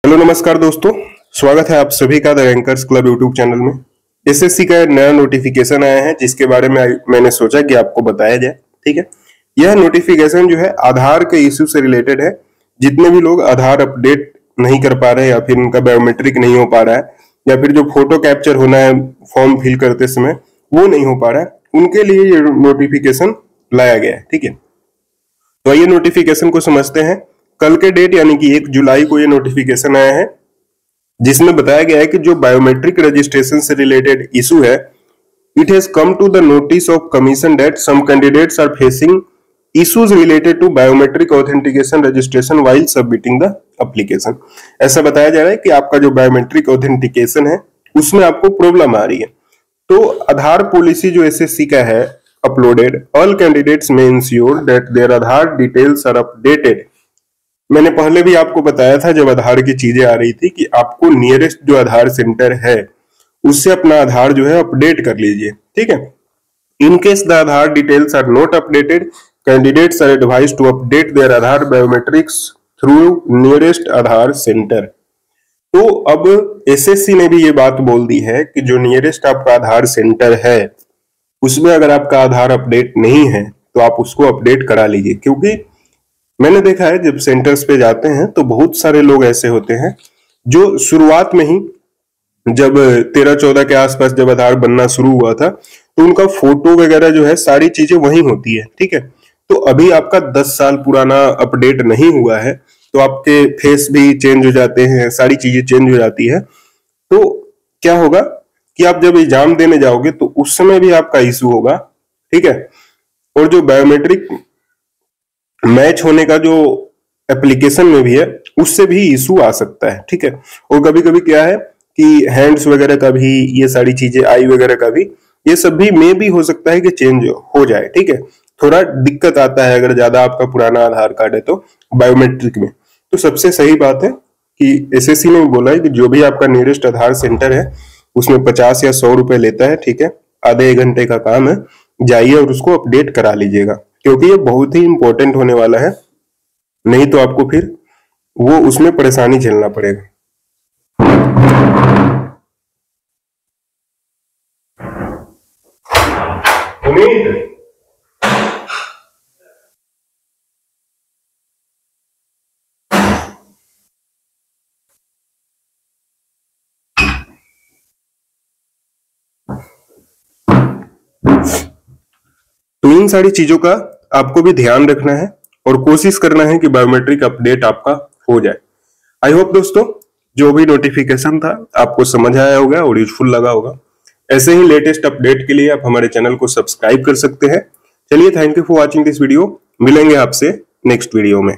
Hello नमस्कार दोस्तों, स्वागत है आप सभी का the rankers club YouTube channel में। एसएससी का नया नोटिफिकेशन आया है जिसके बारे में मैंने सोचा कि आपको बताया जाए। ठीक है, यह नोटिफिकेशन जो है आधार के इश्यू से रिलेटेड है। जितने भी लोग आधार अपडेट नहीं कर पा रहे या फिर उनका बायोमेट्रिक नहीं हो पा रहा है या फिर जो फोटो कैप्चर होना है फॉर्म फिल करते समय वो नहीं हो पा रहा है, उनके लिए ये नोटिफिकेशन लाया गया है। ठीक है, तो ये नोटिफिकेशन को समझते हैं। कल के डेट यानी कि 1 जुलाई को ये नोटिफिकेशन आया है जिसमें बताया गया है कि जो बायोमेट्रिक रजिस्ट्रेशन से रिलेटेड इशू है, it has come to the notice of commission that some candidates are facing issues related to biometric authentication registration while submitting the application. ऐसा बताया जा रहा है कि आपका जो बायोमेट्रिक ऑथेंटिकेशन है उसमें आपको प्रॉब्लम आ रही है। तो आधार पॉलिसी जो एसएससी का है uploaded, all candidates may ensure that their Aadhaar details are updated. मैंने पहले भी आपको बताया था जब आधार की चीजें आ रही थी कि आपको नियरेस्ट जो आधार सेंटर है उससे अपना आधार जो है अपडेट कर लीजिए। ठीक है, in case the Aadhaar details are not updated, candidates are advised to update their Aadhaar biometrics through nearest Aadhaar centre. तो अब एसएससी ने भी ये बात बोल दी है कि जो नियरेस्ट आपका आधार सेंटर है उसमें अगर आपका आधार अपडेट नहीं है तो आप उसको अपडेट करा लीजिए। क्योंकि मैंने देखा है जब सेंटर्स पे जाते हैं तो बहुत सारे लोग ऐसे होते हैं जो शुरुआत में ही जब 13-14 के आसपास जब आधार बनना शुरू हुआ था तो उनका फोटो वगैरह जो है सारी चीजें वही होती है। ठीक है, तो अभी आपका 10 साल पुराना अपडेट नहीं हुआ है तो आपके फेस भी चेंज हो जाते हैं, सारी चीजें चेंज हो जाती है। तो क्या होगा कि आप जब एग्जाम देने जाओगे तो उस समय भी आपका इशू होगा। ठीक है, और जो बायोमेट्रिक मैच होने का जो एप्लीकेशन में भी है उससे भी इशू आ सकता है। ठीक है, और कभी कभी क्या है कि हैंड्स वगैरह का भी, ये सारी चीजें आई वगैरह का भी, ये सब भी में भी हो सकता है कि चेंज हो जाए। ठीक है, थोड़ा दिक्कत आता है अगर ज्यादा आपका पुराना आधार कार्ड है तो बायोमेट्रिक में। तो सबसे सही बात है कि एसएससी ने बोला है कि जो भी आपका नियरेस्ट आधार सेंटर है उसमें 50 या 100 रुपए लेता है। ठीक है, आधे 1 घंटे का काम है, जाइए और उसको अपडेट करा लीजिएगा क्योंकि ये बहुत ही इंपॉर्टेंट होने वाला है, नहीं तो आपको फिर वो उसमें परेशानी झेलना पड़ेगा। तो इन सारी चीजों का आपको भी ध्यान रखना है और कोशिश करना है कि बायोमेट्रिक अपडेट आपका हो जाए। आई होप दोस्तों जो भी नोटिफिकेशन था आपको समझ आया होगा और यूजफुल लगा होगा। ऐसे ही लेटेस्ट अपडेट के लिए आप हमारे चैनल को सब्सक्राइब कर सकते हैं। चलिए, thank you for watching this video. मिलेंगे आपसे नेक्स्ट वीडियो में।